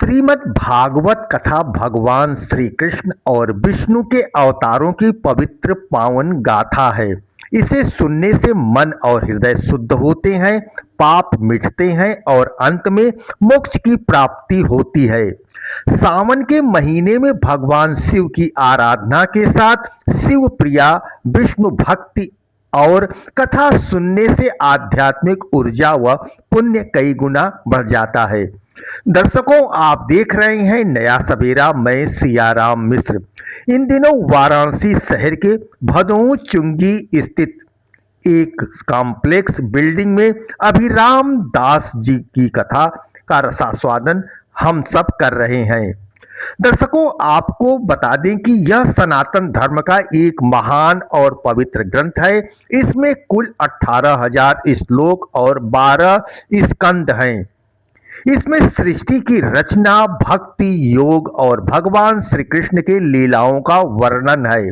श्रीमद् भागवत कथा भगवान श्री कृष्ण और विष्णु के अवतारों की पवित्र पावन गाथा है। इसे सुनने से मन और हृदय शुद्ध होते हैं, पाप मिटते हैं और अंत में मोक्ष की प्राप्ति होती है। सावन के महीने में भगवान शिव की आराधना के साथ शिव प्रिया विष्णु भक्ति और कथा सुनने से आध्यात्मिक ऊर्जा व पुण्य कई गुना बढ़ जाता है। दर्शकों, आप देख रहे हैं नया सवेरा, मैं सियाराम मिश्र। इन दिनों वाराणसी शहर के भदोही चुंगी स्थित एक कॉम्प्लेक्स बिल्डिंग में अभिराम दास जी की कथा का रसास्वादन हम सब कर रहे हैं। दर्शकों, आपको बता दें कि यह सनातन धर्म का एक महान और पवित्र ग्रंथ है। इसमें कुल 18,000 श्लोक और 12 स्कंद हैं। इसमें सृष्टि की रचना, भक्ति, योग और भगवान श्री कृष्ण के लीलाओं का वर्णन है।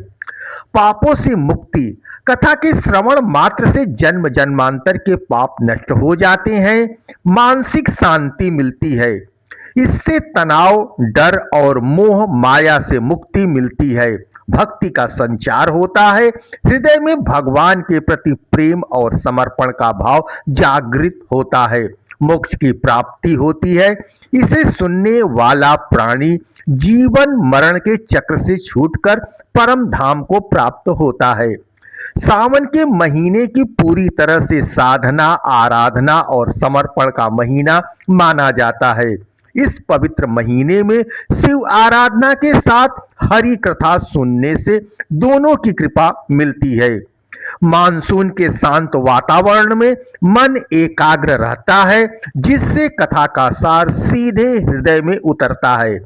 पापों से मुक्ति, कथा के श्रवण मात्र से जन्म जन्मांतर के पाप नष्ट हो जाते हैं, मानसिक शांति मिलती है। इससे तनाव, डर और मोह माया से मुक्ति मिलती है। भक्ति का संचार होता है, हृदय में भगवान के प्रति प्रेम और समर्पण का भाव जागृत होता है, मोक्ष की प्राप्ति होती है। इसे सुनने वाला प्राणी जीवन मरण के चक्र से छूटकर परम धाम को प्राप्त होता है। सावन के महीने की पूरी तरह से साधना, आराधना और समर्पण का महीना माना जाता है। इस पवित्र महीने में शिव आराधना के साथ हरि कथा सुनने से दोनों की कृपा मिलती है। मानसून के शांत वातावरण में मन एकाग्र रहता है, जिससे कथा का सार सीधे हृदय में उतरता है।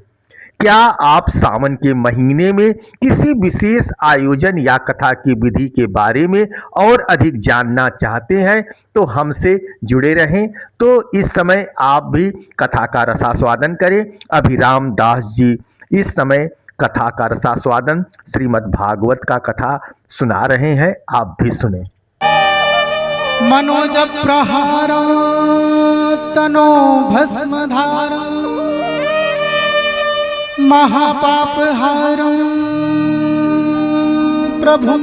क्या आप सावन के महीने में किसी विशेष आयोजन या कथा की विधि के बारे में और अधिक जानना चाहते हैं तो हमसे जुड़े रहें। तो इस समय आप भी कथा का रसास्वादन करें। अभिराम दास जी इस समय कथा का रसास्वादन श्रीमद् भागवत का कथा सुना रहे हैं, आप भी सुने। मनोज प्रहार तनो भस्मधार महापाप हार प्रभु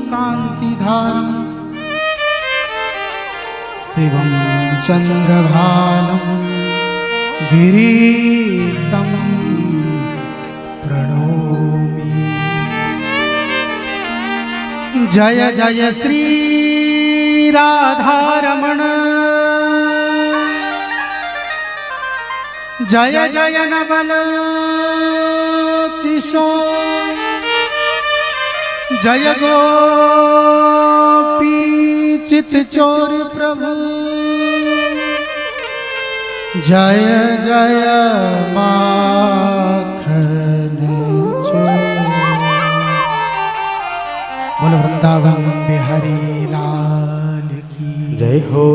कांतिधार शिवं चंद्रभालं गिरीशं प्रणोमि। जय जय श्री राधारमण, जय जय नवल किशोर, जय गोपी चित चोर प्रभु, जय जय माखन चोर। बोलो वृंदावन बिहारी लाल की जय हो।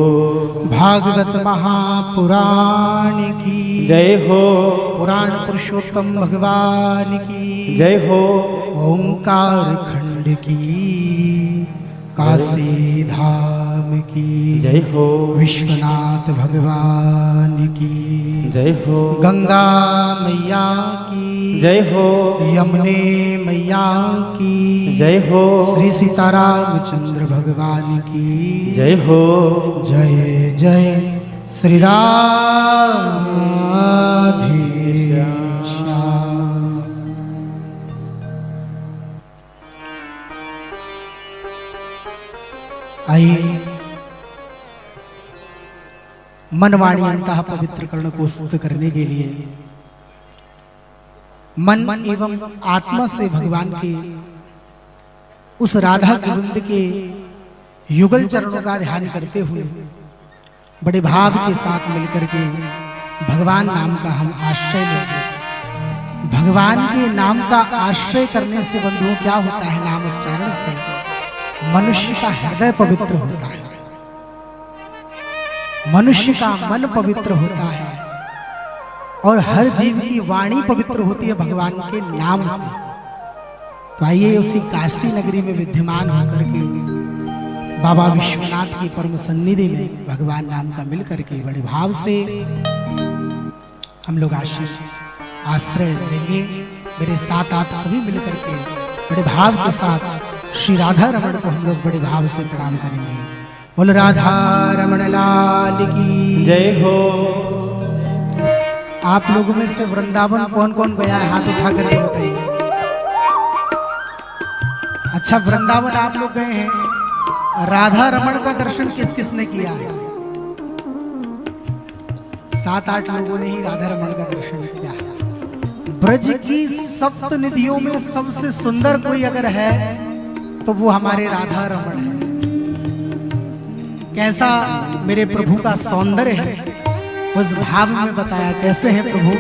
भागवत महापुराण की जय हो। पुराण पुरुषोत्तम भगवान की जय हो। ओंकार खंड की काशी धाम की जय हो। विश्वनाथ भगवान की जय हो। गंगा मैया की जय हो। यमुने मैया की जय हो। श्री सीतारामचंद्र भगवान की जय हो। जय जय श्री राधेश्याम। आइए मनवाणी अंतः पवित्र कर्ण को शुद्ध करने के लिए मन एवं आत्मा से भगवान के उस राधा गोविंद के युगल चरणों का ध्यान करते हुए बड़े भाव के साथ मिलकर के भगवान नाम का हम आश्रय लेते हैं। भगवान के नाम का आश्रय करने से बंधुओं क्या होता है? नाम उच्चारण से मनुष्य का हृदय पवित्र होता है, मनुष्य का मन पवित्र होता है और हर जीव की वाणी पवित्र होती है भगवान के नाम से। तो आइए उसी काशी नगरी में विद्यमान होकर के बाबा विश्वनाथ की परम सन्निधि में भगवान नाम का मिलकर के बड़े भाव से हम लोग आश्रय देंगे। मेरे साथ आप सभी मिलकर के बड़े भाव के साथ श्री राधा रमण को हम लोग बड़े भाव से प्रणाम करेंगे। बोल राधा रमण लाल की जय हो। आप लोगों में से वृंदावन कौन कौन गया है, हाथ उठा करके बताइए। अच्छा, वृंदावन आप लोग गए हैं, राधा रमण का दर्शन किस किस ने किया है? 7-8 लोगों ने ही राधा रमण का दर्शन किया है। ब्रज की सप्त निधियों में सबसे सुंदर कोई अगर है तो वो हमारे राधा रमण है। कैसा मेरे प्रभु का सौंदर्य है, उस भाव में बताया कैसे हैं प्रभु।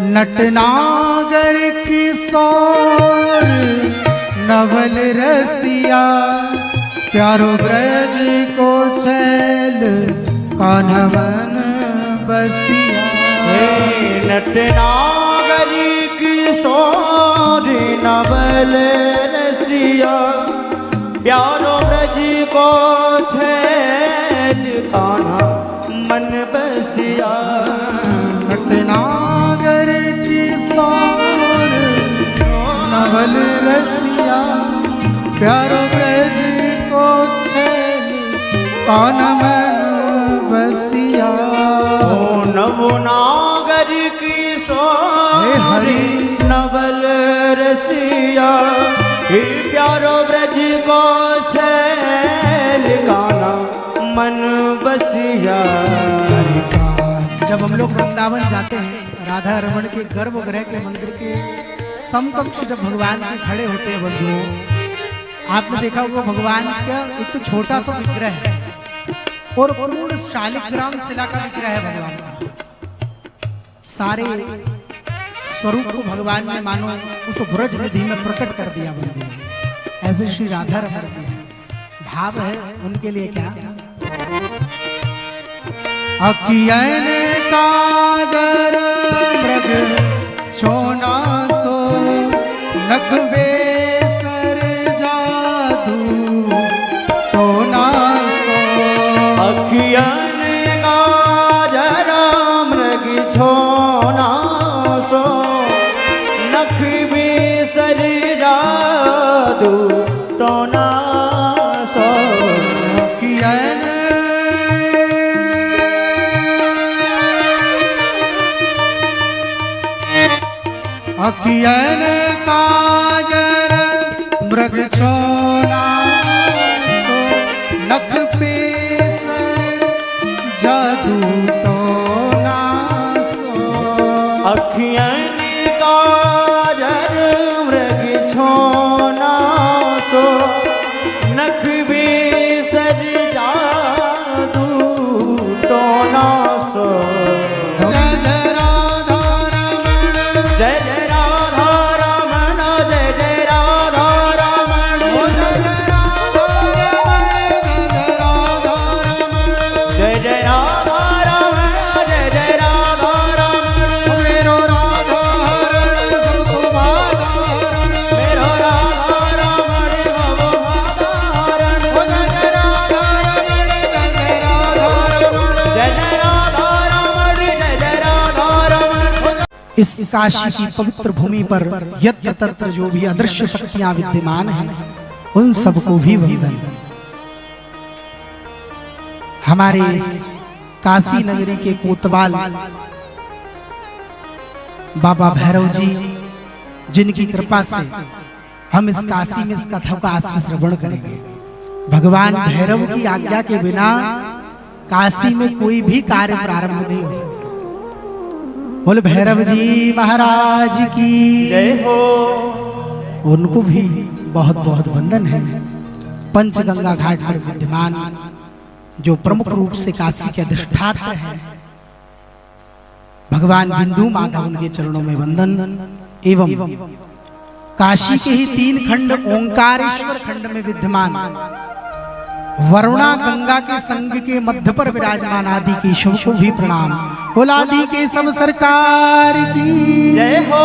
नटनागर किशोर नवल रसिया, प्यारो ब्रज को छैल कान्हवन बसिया। नटनागर किशोर नवल रसिया, प्यारो ब्रज को छैल कान्हा मन बसिया। नटनागर किशोर नवल रसिया, प्यारो ब्रज को छैल कान्हा मन बसिया। नवनागर किशोर हरि नवल रसिया, प्यारो ब्रज को छैल कान्हा मन बसिया। जब हम लोग वृंदावन जाते हैं, राधा रमण के गर्भगृह के मंदिर के समकक्ष जब भगवान के खड़े होते हैं बंधुओं, आपने देखा होगा भगवान का एक तो छोटा सा विग्रह है और पूर्ण शालिग्राम शिला का विग्रह है भगवान का। सारे स्वरूप को भगवान ने मानो उस ब्रज निधि में प्रकट कर दिया बंधुओं। ऐसे श्री राधा रमण के भाव है उनके लिए क्या। अखियन काजर मृग छोना सो, नख बेसर जादू तो ना सो। अखियन काजर मृग छोना सो, नख बेसर जादू तो ना सो। अखियन अखियन काजर मृग छोना सो, नख पेसर जादू तो ना सो। अखियन काजर मृग छोना सो, नख बेसर जादू तो ना सो। जय जय राधा रमण, जय जय राधा रमण, जय जय राधा रमण, जय जय राधा रमण, जय जय राधा रमण। जय जय राधा रमण, जय जय राधा रमण। मेरो राधा हरण सबको बाधारण, मेरो राधा रमण भव बाधारण। जय जय राधा रमण, जय जय राधा रमण। जय जय राधा रमण, जय जय राधा रमण। इस काशी की पवित्र भूमि पर यत्र तत्र जो भी अदृश्य शक्तियां विद्यमान हैं, उन सबको भी वंदन। हमारे इस काशी नगरी के कोतवाल बाबा भैरव जी, जिनकी कृपा से हम इस काशी में इस कथा का आज से श्रवण करेंगे। भगवान भैरव की आज्ञा के बिना काशी में कोई भी कार्य प्रारंभ नहीं हो सकता। बोल भैरव जी महाराज की जय हो। उनको भी बहुत बहुत वंदन है। पंचगंगा घाट पर विद्यमान जो प्रमुख रूप से काशी के अधिष्ठात्र है भगवान बिंदु माधव, उनके चरणों में वंदन। एवं काशी के ही 3 खंड ओंकारेश्वर खंड में विद्यमान वरुणा गंगा के संग के मध्य पर विराजमान आदि केशव को भी प्रणाम। बोल आदि केशव सरकार की जय हो।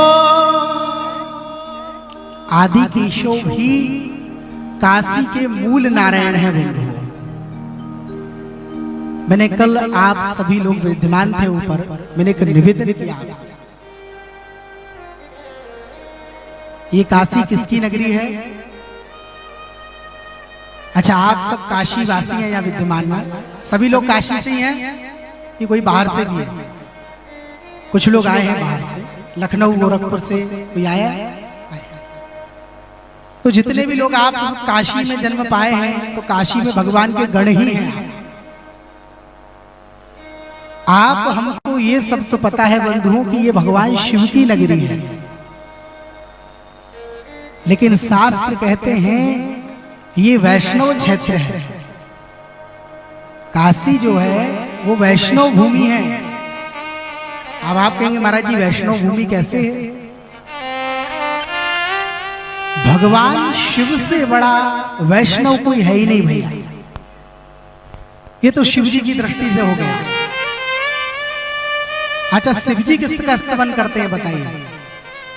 आदि केशव भी काशी के मूल नारायण है बंधु। मैंने कल, आप सभी लोग विद्यमान थे ऊपर, मैंने एक निवेदन किया आपसे। ये काशी किसकी नगरी है? अच्छा, आप सब काशी वासी हैं या विद्यमान में? सभी लोग काशी से ही हैं कि कोई बाहर से भी है? कुछ लोग आए हैं बाहर से, लखनऊ गोरखपुर से कोई आया है? तो जितने भी लोग आप काशी में जन्म पाए हैं, तो काशी में भगवान के गण ही हैं। आप हमको ये सब तो पता है बंधुओं कि ये भगवान शिव की नगरी है, लेकिन शास्त्र कहते हैं ये वैष्णव क्षेत्र है। काशी जो है वो वैष्णव भूमि है। अब आप कहेंगे महाराज जी वैष्णव भूमि कैसे है? भगवान शिव से बड़ा वैष्णव कोई है ही नहीं भैया। ये तो शिव जी की दृष्टि से हो गया। अच्छा, शिव जी किसका स्तवन करते हैं बताइए?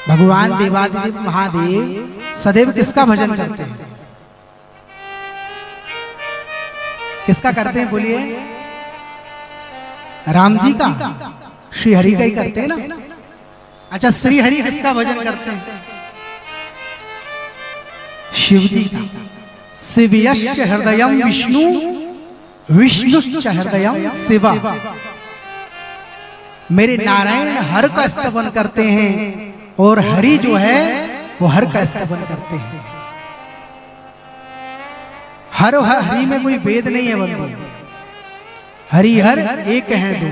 भगवान देवादिदेव महादेव सदैव किसका भजन करते हैं? किसका करते हैं बोलिए? राम जी का, श्री हरि का ही करते हैं ना। अच्छा, श्री हरि किसका भजन करते हैं? शिव जी का। शिवयश्च हृदयम विष्णु, विष्णुश्च हृदयम शिव। मेरे नारायण हर का स्तवन करते हैं और हरि जो है वो हर का स्तवन करते हैं। हर हरि में कोई भेद नहीं है बंधु, हरि हर एक है दो।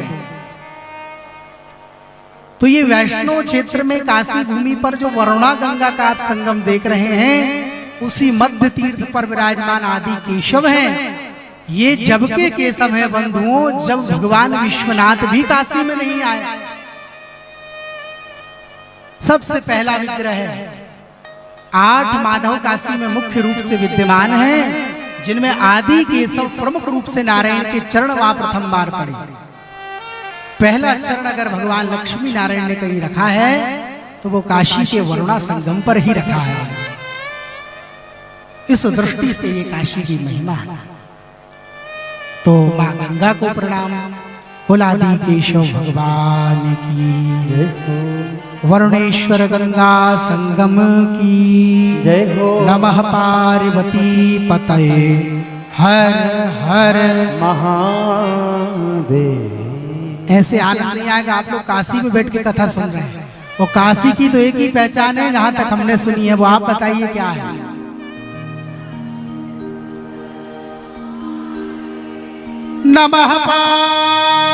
तो ये वैष्णव क्षेत्र में काशी भूमि पर जो वरुणा गंगा का आप संगम देख रहे हैं, उसी मध्य तीर्थ पर विराजमान आदि केशव हैं। ये जब के केशव हैं बंधुओं, जब भगवान विश्वनाथ भी काशी में नहीं आए। सबसे पहला विग्रह है। 8 माधव काशी में मुख्य रूप से विद्यमान हैं, जिनमें आदि केशव प्रमुख रूप से नारायण के चरण वहां प्रथम बार पड़े। पहला चरण अगर भगवान लक्ष्मी नारायण ने कहीं रखा है तो वो काशी के वरुणा संगम पर ही रखा है। इस दृष्टि से ये काशी की महिमा है। तो मां गंगा को प्रणाम, कुलादि केशव भगवान की, वरुणेश्वर गंगा संगम की जय हो। नमः पार्वती पतये हर हर महादेव। ऐसे आनंद नहीं आएगा। आप लोग काशी में बैठ के कथा सुन रहे हैं, वो काशी की तो एक ही पहचान है जहां तक हमने सुनी है, वो आप बताइए क्या है? नमः पार्वती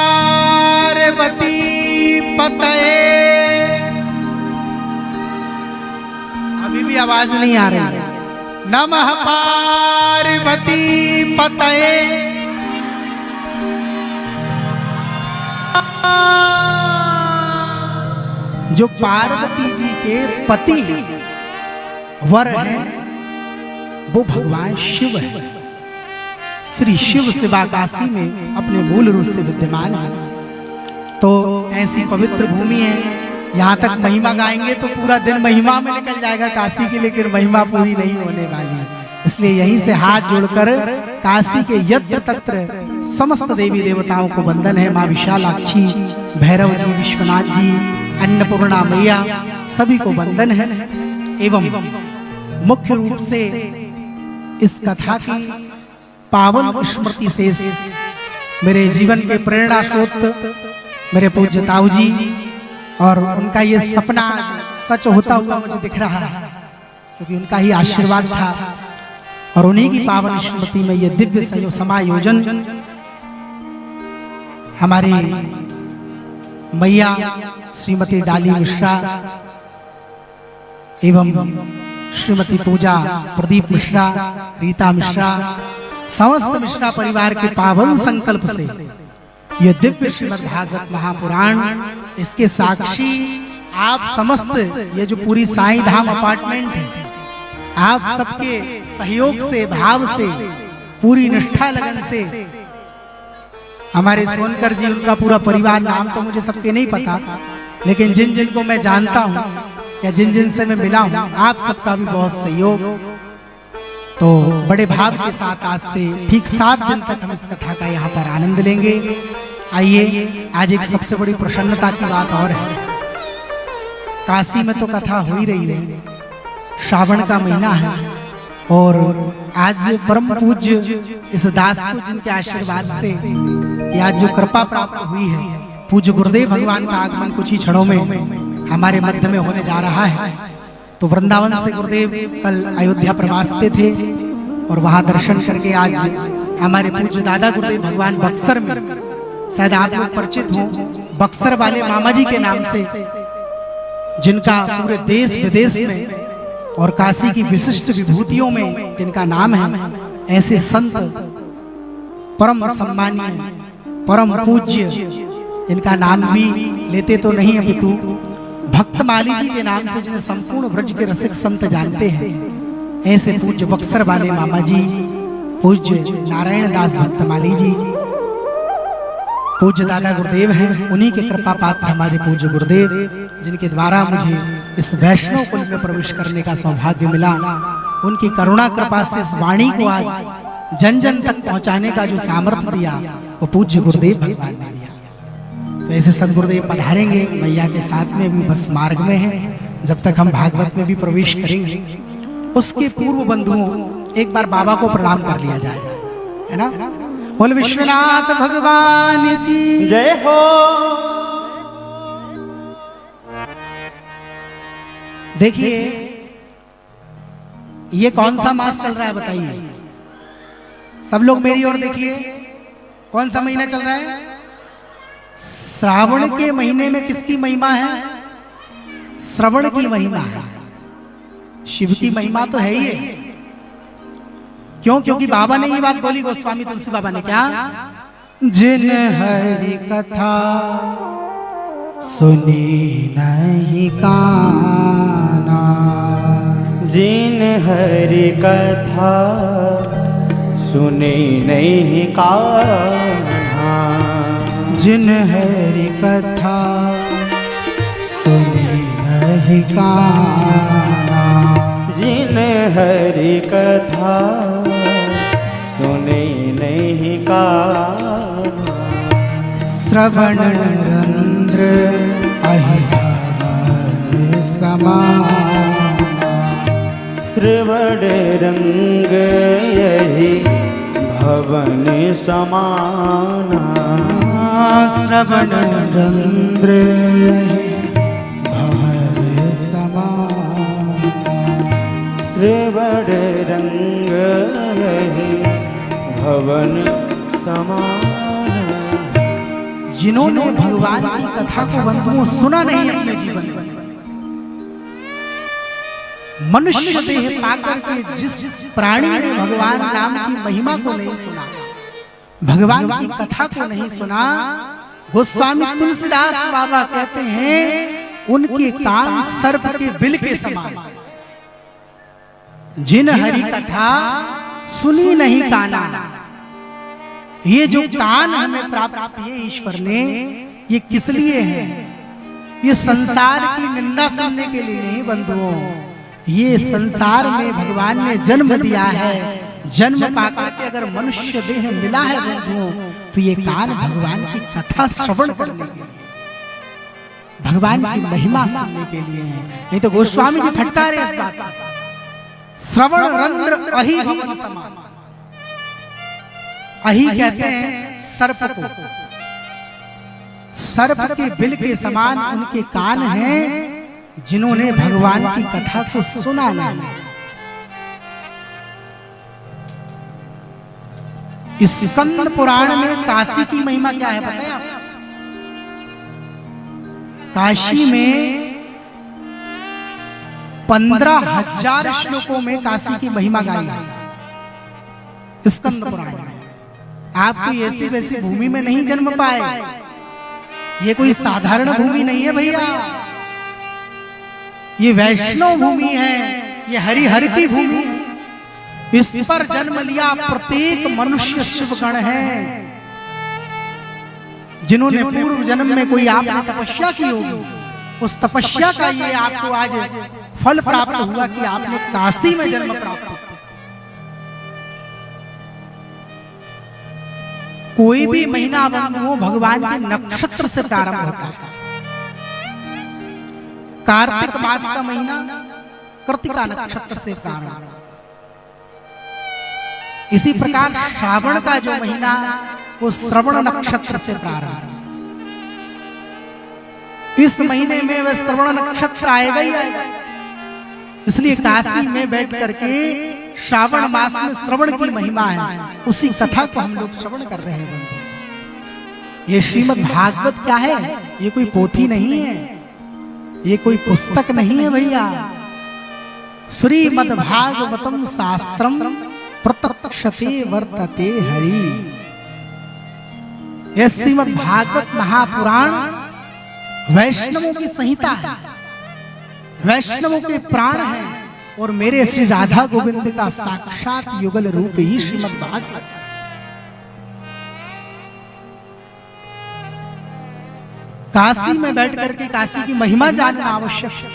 पतये। अभी भी आवाज नहीं आ रही है। नमः पार्वती पतये। जो पार्वती जी के पति हैं, वर हैं, वो भगवान शिव है। श्री शिव शिवा काशी में अपने मूल रूप से विद्यमान है। तो ऐसी पवित्र भूमि है, यहाँ तक महिमा गाएंगे तो पूरा दिन महिमा में निकल जाएगा काशी की, लेकिन महिमा पूरी नहीं होने वाली। इसलिए यहीं से हाथ जोड़कर काशी के यत्र तत्र समस्त देवी देवताओं को वंदन है। माँ विशालाक्षी, भैरव जी, विश्वनाथ जी, अन्नपूर्णा मैया, सभी को वंदन है। एवं मुख्य रूप से इस कथा की पावन स्मृति से मेरे जीवन के प्रेरणा स्रोत मेरे पूज्य ताऊ जी, और उनका ये सपना सच होता हुआ मुझे दिख रहा है, क्योंकि उनका ही आशीर्वाद था। और उन्हीं की पावन स्मृति में ये दिव्य समायोजन हमारी मैया श्रीमती डाली मिश्रा एवं श्रीमती पूजा प्रदीप मिश्रा, रीता मिश्रा, समस्त मिश्रा परिवार के पावन संकल्प से ये दिव्य श्रीमद् भागवत महापुराण, इसके साक्षी आप समस्त, ये जो पूरी साईं धाम अपार्टमेंट है, आप सबके सहयोग से, भाव से, पूरी निष्ठा लगन से, हमारे सोनकर जी, उनका पूरा परिवार, नाम तो मुझे सबके नहीं पता, लेकिन जिन जिन को मैं जानता हूँ या जिन जिन से मैं मिला हूँ, आप सबका भी बहुत सहयोग तो बड़े भाव के साथ आज से ठीक 7 दिन तक हम इस कथा का यहाँ पर आनंद लेंगे। आइए, आज एक सबसे बड़ी प्रसन्नता की बात और है, काशी में तो कथा हो ही रही है, श्रावण का महीना है और आज परम पूज्य इस दास को जिनके आशीर्वाद से या जो कृपा प्राप्त हुई है, पूज्य गुरुदेव भगवान का आगमन कुछ ही क्षणों में हमारे मध्य में होने जा रहा है। तो वृंदावन से गुरुदेव कल अयोध्या प्रवास पे थे और वहां दर्शन करके आज हमारे पूज्य दादा गुरुदेव भगवान बक्सर में, शायद आप लोग परिचित हो, बक्सर वाले मामा जी के नाम से, जिनका पूरे देश विदेश में और काशी की विशिष्ट विभूतियों में जिनका नाम है, ऐसे संत परम सम्मानीय परम पूज्य, इनका नाम भी लेते तो नहीं अपितु भक्तमाली जी के नाम से जिन्हें संपूर्ण ब्रज के रसिक संत जानते हैं, ऐसे पूज्य बक्सर वाले मामा जी, पूज्य नारायण दास भक्तमाली जी, पूज्य दादा गुरुदेव हैं। उन्हीं के कृपा पात्र हमारे पूज्य गुरुदेव, जिनके द्वारा मुझे इस वैष्णव कुल में प्रवेश करने का सौभाग्य मिला। उनकी करुणा कृपा से इस वाणी को आज जन जन तक पहुंचाने का जो सामर्थ्य दिया, वो पूज्य गुरुदेव भगवान ने दिया। तो ऐसे सदगुरुदेव पधारेंगे, मैया के साथ में भी बस मार्ग में है। जब तक हम भागवत में भी प्रवेश करेंगे, उसके पूर्व बंधुओं एक बार बाबा को प्रणाम कर लिया जाए, है ना। बोल विश्वनाथ भगवान की जय हो। देखिए, ये कौन सा मास चल रहा है बताइए, सब लोग मेरी ओर देखिए, कौन सा महीना चल रहा है? श्रावण के महीने में किसकी महिमा है? श्रवण की महिमा है। शिव की महिमा तो है ही है। क्यों? क्योंकि बाबा ने ये बात बोली, गोस्वामी तुलसी बाबा ने, क्या? जिन हरि कथा सुनी नहीं काना, जिन हरि कथा सुनी नहीं कान्हा, जिन हरि कथा सुनी नहीं काना, जिन हरि कथा सुनी नहीं कान्हा, श्रवण रंध्र अहिभावन समान, श्रवण रंग यही भवन समाना, श्रवण रंध्र यही भवन समान, श्रवण रंग यही भवन समान। जिन्होंने भगवान की कथा को बंधुओं सुना नहीं अपने जीवन में, मनुष्य देह पाकर के जिस प्राणी ने भगवान नाम की महिमा को नहीं सुना, भगवान की कथा को नहीं सुना, गोस्वामी तुलसीदास बाबा कहते हैं उनके कान सर्प के बिल के समान। जिन हरि कथा सुनी नहीं काना, ये जो कान हमें प्राप्त किए ईश्वर ने, ये किस लिए है? ये संसार की निंदा सुनने के लिए नहीं बंधुओं, ये संसार में भगवान ने जन्म दिया है। जन्म पाकर के अगर मनुष्य देह मिला है बंधुओं, तो ये कान भगवान की कथा श्रवण करने के लिए, भगवान की महिमा सुनने के लिए है। नहीं तो गोस्वामी जी फटकारे इस बात का, श्रवण रंध्र अहि भवन समान। अहि कहते हैं सर्प को, सर्प के बिल के समान उनके कान हैं, जिन्होंने भगवान की कथा को सुना नहीं। इस स्कंद पुराण में काशी की महिमा क्या है पता है आप? काशी में 15,000 श्लोकों में काशी की महिमा गाई है स्कंद पुराण में। आप कोई ऐसी वैसी भूमि में नहीं जन्म पाए, ये कोई साधारण भूमि नहीं है भैया, ये वैष्णव भूमि है, ये हरिहर की भूमि है। इस पर जन्म लिया प्रत्येक मनुष्य शिवगण है, जिन्होंने पूर्व जन्म में कोई आपने तपस्या की होगी, उस तपस्या का ये आपको आज फल प्राप्त हुआ कि आपने काशी में जन्म प्राप्त किया। कोई भी महीना बंधुओं भगवान के नक्षत्र से प्रारंभ होता है। कार्तिक मास का महीना कृतिका नक्षत्र से प्रारंभ। इसी प्रकार श्रावण का जो महीना वो श्रवण नक्षत्र से प्रारंभ। इस महीने में वह श्रवण नक्षत्र आएगा ही आएगा। इसलिए काशी में बैठ करके श्रावण मास में श्रवण की महिमा है, उसी कथा को हम लोग श्रवण कर रहे हैं। ये श्रीमद् भागवत क्या है? ये कोई पोथी नहीं है, ये कोई पुस्तक नहीं है भैया। श्रीमद् भागवतम शास्त्रम प्रत्यक्षते वर्तते हरि। यह श्रीमद् भागवत महापुराण वैष्णवों की संहिता है, वैष्णवों के प्राण है, और मेरे श्री राधा गोविंद का साक्षात युगल रूप ही श्रीमद् भागवत। काशी में बैठ करके काशी की महिमा जानना आवश्यक है।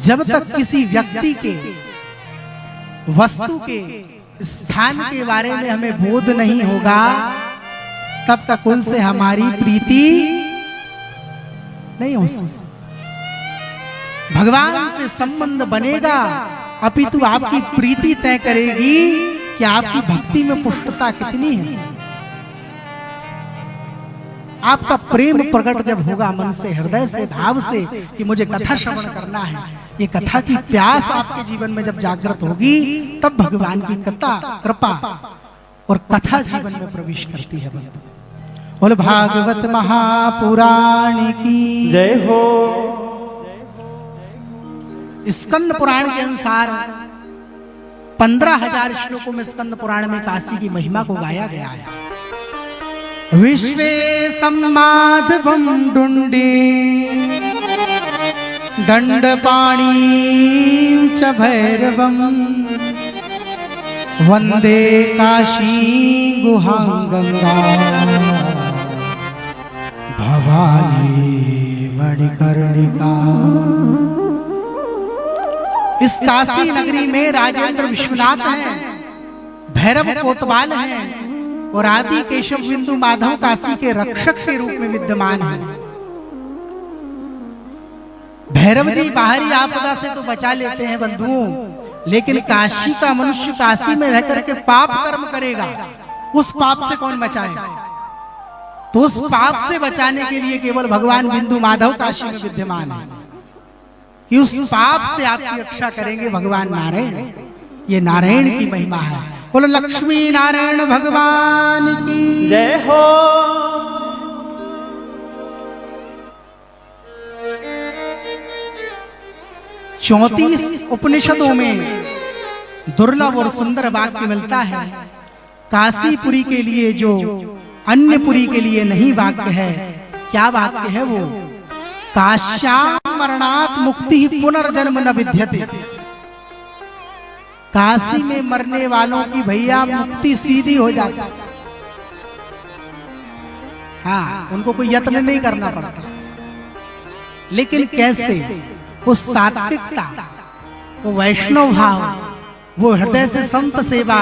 जब तक किसी व्यक्ति के, वस्तु के, स्थान के बारे में हमें बोध नहीं होगा, तब तक उनसे हमारी प्रीति नहीं हो सकती। भगवान से संबंध बनेगा, अपितु आपकी प्रीति तय करेगी कि आपकी भक्ति में पुष्टता कितनी है। आपका प्रेम प्रकट जब होगा मन से, हृदय से, भाव से कि मुझे कथा श्रवण करना है, ये कथा की प्यास आपके जीवन में जब जागृत होगी, तब भगवान की कृपा और कथा जीवन में प्रवेश करती है। बोल भागवत महापुराण की जय हो। स्कंद पुराण के अनुसार 15,000 श्लोकों में स्कंद पुराण में काशी की महिमा को गाया गया है। विश्वे सम्माधवम डुंडे दंडपाणी च भैरवम वंदे काशी गुहां गंगा भवानी मणिकर्णिका। इस काशी नगरी में राजेंद्र विश्वनाथ हैं, भैरव कोतवाल हैं, और आदि केशव बिंदु माधव काशी के रक्षक के रूप में विद्यमान हैं। भैरव जी बाहरी आपदा से तो बचा लेते हैं बंधुओं, लेकिन काशी का मनुष्य काशी में रहकर के पाप कर्म करेगा, उस पाप से कौन बचाए? तो उस पाप से बचाने के लिए केवल भगवान बिंदु माधव काशी में विद्यमान है कि उस पाप से आपकी रक्षा करेंगे भगवान नारायण। ये नारायण की महिमा है। बोलो लक्ष्मी नारायण भगवान की जय हो। 34 उपनिषदों में दुर्लभ और सुंदर वाक्य मिलता है। काशीपुरी के लिए जो अन्यपुरी के लिए नहीं वाक्य है, क्या वाक्य है वो? काश्याम मरणात् मुक्ति पुनर्जन्म न विद्यते। काशी में मरने वालों की भैया मुक्ति सीधी हो जाती। हाँ, उनको कोई यत्न नहीं करना पड़ता। लेकिन कैसे? वो सात्विकता, वो वैष्णव भाव, वो हृदय से संत सेवा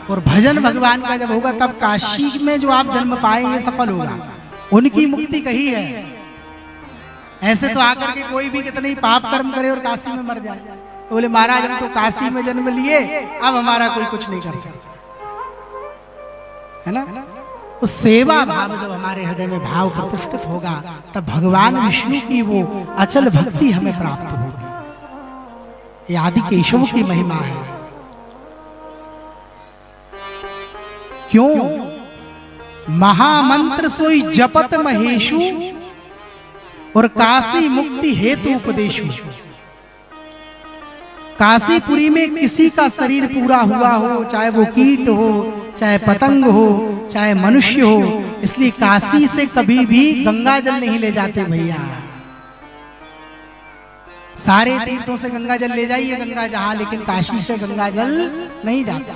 और भजन भगवान का जब होगा, तब काशी में जो आप जन्म पाए ये सफल होगा। उनकी मुक्ति कही है। ऐसे तो आकर के कोई भी कितने पाप कर्म करे और काशी में मर जाए, तो बोले महाराज हम तो काशी में जन्म लिए, अब हमारा कोई कुछ नहीं कर सकता, है ना? तो सेवा भाव जब हमारे हृदय में भाव प्रतिष्ठित होगा, तब भगवान विष्णु की वो अचल भक्ति हमें प्राप्त होगी। ये आदि केशव की महिमा है। क्यों? महामंत्र सोई जपत महेशु और काशी मुक्ति हेतु उपदेशु। काशीपुरी में किसी का शरीर पूरा हुआ हो, चाहे वो कीट हो, चाहे पतंग हो, चाहे मनुष्य हो, इसलिए काशी से कभी भी गंगा जल नहीं ले जाते भैया। सारे तीर्थों से गंगा जल ले जाइए गंगा जहां, लेकिन काशी से गंगा जल नहीं जाता,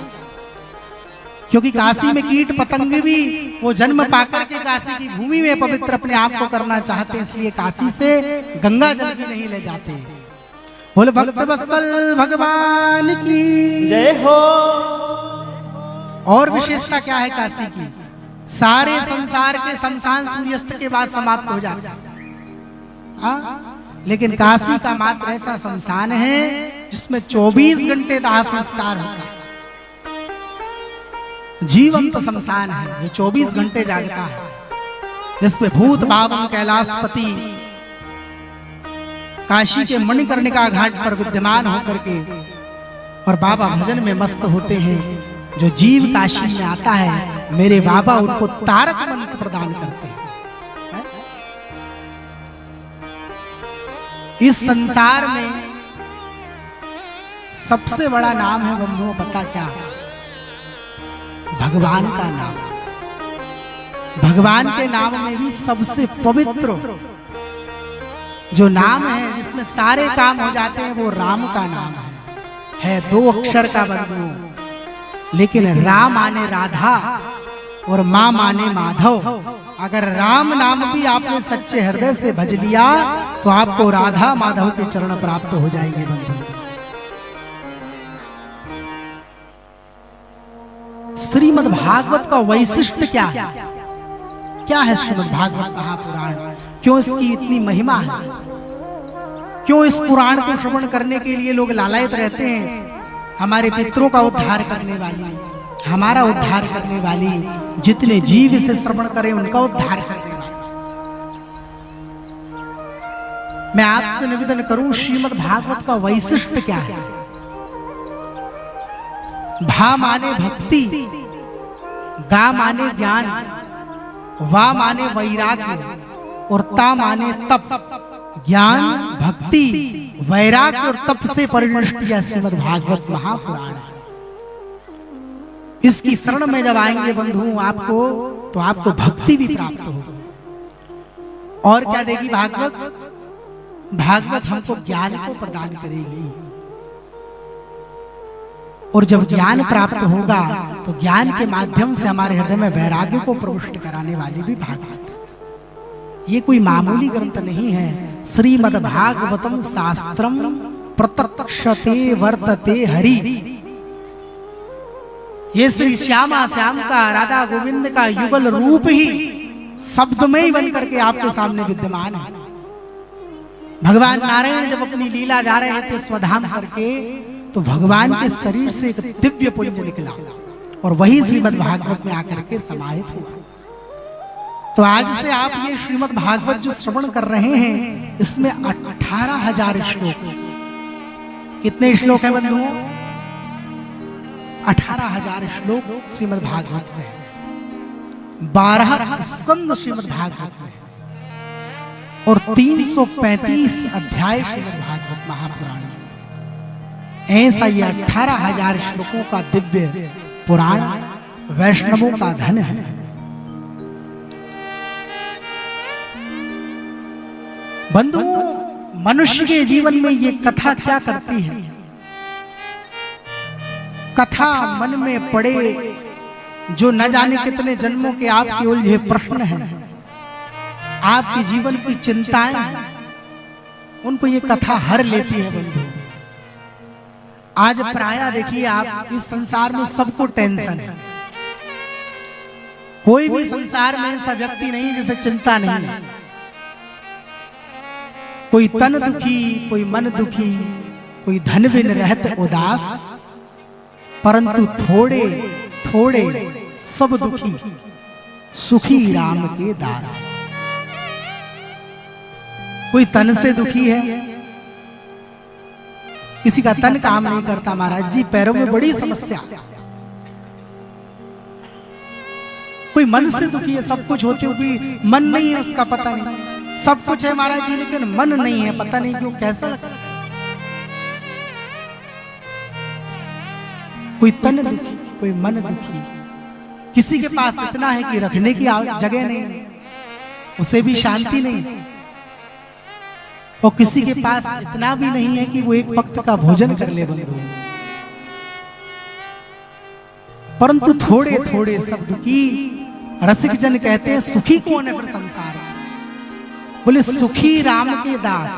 क्योंकि काशी में कीट पतंग भी वो जन्म पाकर के काशी की भूमि में पवित्र अपने आप को करना चाहते हैं, इसलिए काशी से गंगा जल भी नहीं ले जाते। बोल भक्त वत्सल भगवान की जय हो। और विशेषता क्या है काशी की? सारे संसार के शमशान सूर्यास्त के बाद समाप्त हो जाते हैं, लेकिन काशी का मात्र ऐसा शमशान है जिसमें 24 घंटे दाह संस्कार होता है। जीवंत शमशान है जो 24 घंटे जागता है, जिसमें भूत बावन कैलाशपति काशी के मणिकर्णिका घाट पर विद्यमान होकर के और बाबा भजन में मस्त होते हैं। जो जीव काशी में आता है मेरे बाबा उनको तारक मंत्र प्रदान करते हैं। इस संसार में सबसे बड़ा नाम है बंधुओं, पता क्या? भगवान का नाम। भगवान के नाम में भी सबसे पवित्र जो नाम है जिसमें सारे काम हो जाते हैं वो राम का नाम है 2 अक्षर का बंधु, लेकिन राम माने राधा और मां माने माधव। अगर राम नाम भी आपने सच्चे हृदय से भज लिया तो आपको राधा माधव के चरण प्राप्त हो जाएंगे बंधु। श्रीमद् भागवत का वैशिष्ट क्या है? क्या है श्रीमद् भागवत महापुराण? क्यों इसकी इतनी महिमा है? क्यों इस पुराण को श्रवण करने के लिए लोग लालायित रहते हैं? हमारे पितरों का उद्धार करने वाली, हमारा उद्धार करने वाली, जितने जीव इसे श्रवण करें उनका उद्धार करने वाली। मैं आपसे निवेदन करूं, श्रीमद् भागवत का वैशिष्ट क्या है? भा माने भक्ति, गा माने ज्ञान, वा माने वैराग्य और ता माने तप। ज्ञान, भक्ति, वैराग्य और तप से परिनिष्ट यह श्रीमद् भागवत महापुराण है। इसकी शरण में जब आएंगे बंधु आपको तो आपको भक्ति भी प्राप्त होगी। और क्या देगी भागवत? भागवत हमको ज्ञान को प्रदान करेगी, और जब ज्ञान प्राप्त होगा तो ज्ञान के माध्यम से हमारे हृदय में वैराग्य को प्रविष्ट कराने वाली भी भागवत है। ये कोई मामूली ग्रंथ नहीं है। श्रीमद् भागवतम शास्त्रम प्रत्यक्षते वर्तते हरि। ये श्री श्यामा श्याम का, राधा गोविंद का युगल रूप ही शब्दमय बन करके आपके सामने विद्यमान है। भगवान नारायण जब अपनी लीला जा रहे थे स्वधाम करके, तो भगवान के शरीर से एक दिव्य पुंज निकला और वही श्रीमद् भागवत में आकर के समाहित हुआ। तो आज से आप ये श्रीमद् भागवत जो श्रवण कर रहे हैं, इसमें 18,000 श्लोक। कितने श्लोक हैं बंधुओं? 18,000 श्लोक श्रीमद् भागवत में, 12 स्कंद श्रीमद् भागवत में और 335 अध्याय श्रीमद् भागवत महापुराण में। ऐसा ये 18,000 श्लोकों का दिव्य पुराण वैष्णवों का धन है। बंधुओं, मनुष्य के जीवन में ये कथा क्या करती है? कथा मन में पड़े जो न जाने कितने जन्मों के आपके उलझे प्रश्न हैं, आपके जीवन की चिंताएं हैं, उनको ये कथा हर लेती है बंधु। आज प्रायः देखिए आप, इस संसार में सबको टेंशन है। कोई भी संसार में ऐसा व्यक्ति नहीं जिसे चिंता नहीं है। कोई तन दुखी, कोई मन दुखी, कोई धन बिन रहत उदास, परंतु थोड़े थोड़े सब दुखी, सुखी राम के दास। कोई तन से दुखी है, किसी का तन काम नहीं करता महाराज जी, पैरों में बड़ी समस्या। कोई मन से दुखी है, सब कुछ होते हुए भी मन नहीं है, उसका पता नहीं। सब कुछ है महाराज जी लेकिन मन नहीं है, पता नहीं क्यों, कैसा लगता है। कोई तन दुखी, कोई मन दुखी, किसी के पास इतना है कि रखने की जगह नहीं, उसे भी शांति नहीं, और किसी के पास इतना भी नहीं है कि वो एक वक्त का भोजन कर ले बंधु। परंतु थोड़े थोड़े सब दुखी। रसिक जन कहते हैं सुखी कौन है फिर संसार में? बोले सुखी राम के दास,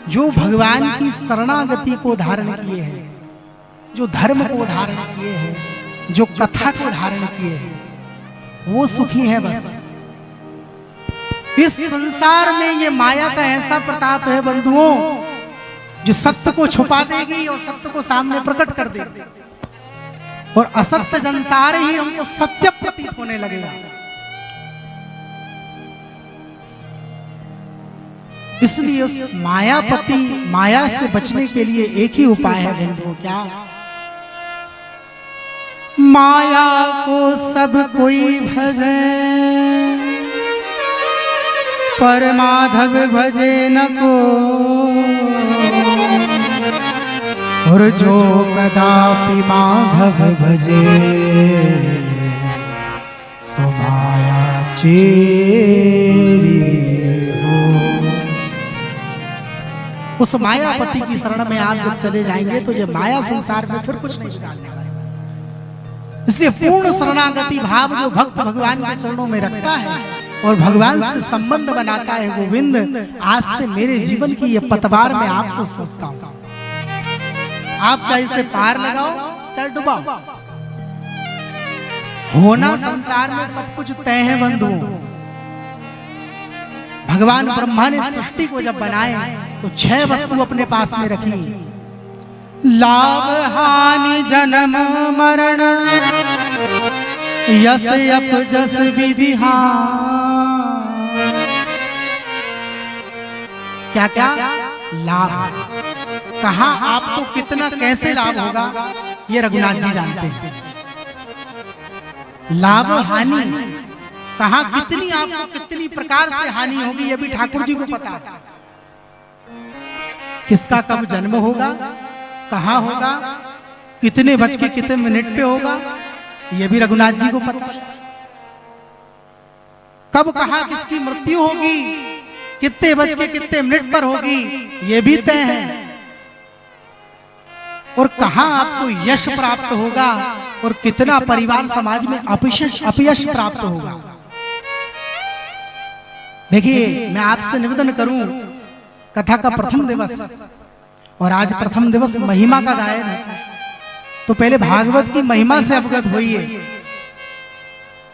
जो भगवान की शरणागति को धारण किए हैं, जो धर्म को धारण किए हैं, जो कथा को धारण किए हैं वो सुखी है बस। इस संसार में ये माया का ऐसा प्रताप है बंधुओं, जो सत्य को छुपा देगी और सत्य को सामने प्रकट कर देगी, और असत्य जनसार ही हमको सत्य प्रतीत होने लगेगा। इसलिए उस मायापति माया से बचने के लिए एक ही उपाय है बंधुओं, क्या? माया को सब कोई भजे, पर माधव भजे न को, और जो कदापि माधव भजे, सो माया चेरी हो। उस मायापति की शरण में आप जब चले जाएंगे तो ये माया संसार में फिर कुछ नहीं निकालने। इसलिए पूर्ण शरणागति भाव जो भक्त भगवान के चरणों में रखता है और भगवान से संबंध बनाता है, गोविंद आज से मेरे जीवन की ये पतवार मैं आपको सोचता हूं, आप चाहे इसे पार लगाओ चाहे डुबाओ, होना संसार में सब कुछ तय है बंधु। भगवान ब्रह्मा ने सृष्टि को जब बनाए तो 6 वस्तु अपने पास में रखी, लाभ हानि जन्म मरण यस अपजस विधि। क्या क्या लाभ, कहा आपको कितना कैसे लाभ होगा ये रघुनाथ जी जानते हैं। लाभ हानि, कहा कितनी आपको कितनी प्रकार से हानि होगी ये भी ठाकुर जी को पता है। किसका कब जन्म होगा, कहां होगा, कितने बज के कितने मिनट पे होगा ये भी रघुनाथ जी को पता है। कब कहां किसकी मृत्यु होगी, कितने बज के कितने मिनट पर होगी ये भी तय है, और कहां आपको यश प्राप्त होगा और कितना परिवार समाज में अपयश प्राप्त होगा। देखिए मैं आपसे निवेदन करूं, कथा का प्रथम दिवस और आज प्रथम दिवस महिमा का गायन है, तो पहले भागवत की महिमा से अवगत होइए।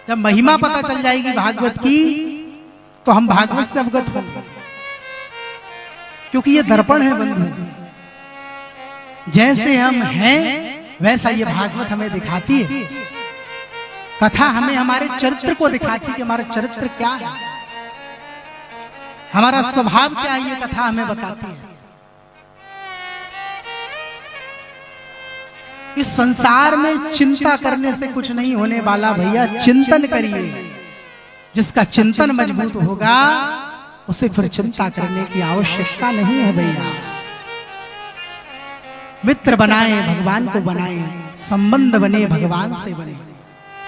जब महिमा पता चल जाएगी भागवत की तो हम भागवत से अवगत होंगे, क्योंकि ये दर्पण है बंधु। जैसे हम हैं वैसा ये भागवत हमें दिखाती है, कथा हमें हमारे चरित्र को दिखाती है कि हमारा चरित्र क्या है, हमारा स्वभाव क्या है, ये कथा हमें बताती है। इस संसार में चिंता करने से कुछ नहीं होने वाला भैया, चिंतन करिए। जिसका चिंतन मजबूत होगा उसे फिर चिंता करने की आवश्यकता नहीं है भैया। मित्र बनाए, भगवान को बनाए, संबंध बने, भगवान से बने।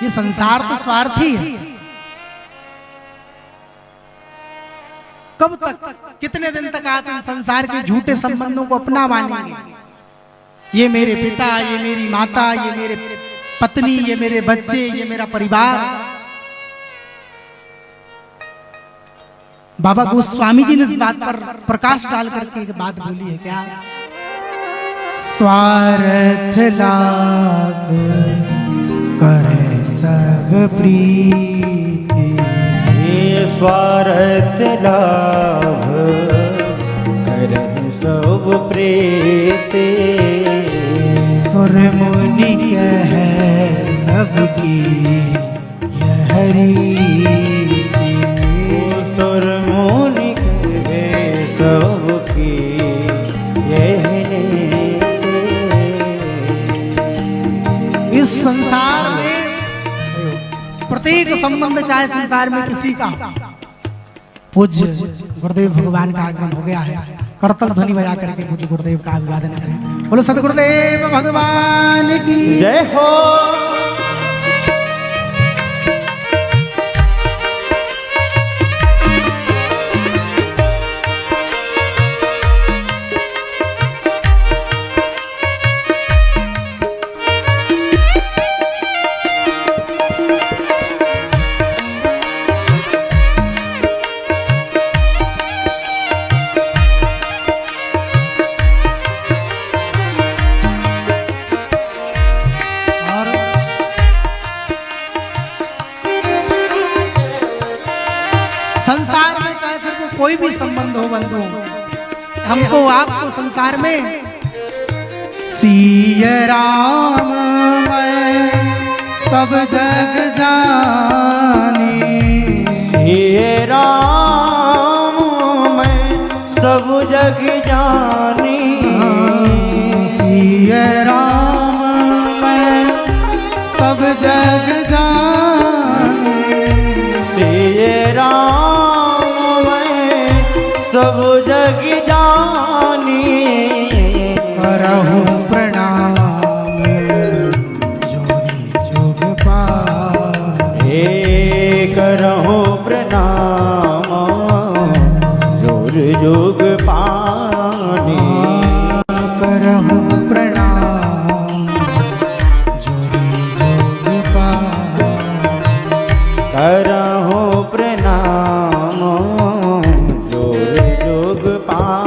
ये संसार तो स्वार्थी है। कब तक, कितने दिन तक आप इन संसार के झूठे संबंधों को अपना मानेंगे? ये मेरे पिता, ये मेरी माता, ये मेरे पत्नी, ये मेरे बच्चे, ये मेरा परिवार। बाबा गोस्वामी जी ने इस बात पर प्रकाश डाल करके एक बात बोली है, क्या? स्वार्थ लाभ करे सब प्रीति, स्वार्थ लाभ करे सब प्रीति, सुर मुनि कह सबकी यह रीति, सुर मुनि कह सबकी यह रीति। इस संसार में प्रत्येक संबंध चाहे संसार में किसी का, पूज्य गुरुदेव भगवान का आगमन हो गया है। करतल ध्वनि बजा करके पूज्य गुरुदेव का अभिवादन करें। बोलो सतगुरुदेव भगवान की जय हो। फिर वो कोई भी संबंध हो बंधु, हमको आपको संसार में सिया राम मैं सब जग जानी, हे राम मैं सब जग जानी, सिया राम मैं सब जग जानी, हे राम मैं सब जग जानी, करहु प्रणाम जोरी जुग पार, हे करहु प्रणाम जोर जोग पानी, करहु प्रणाम जोरी जुग पार, करहु प्रणाम जोर जोग पानी।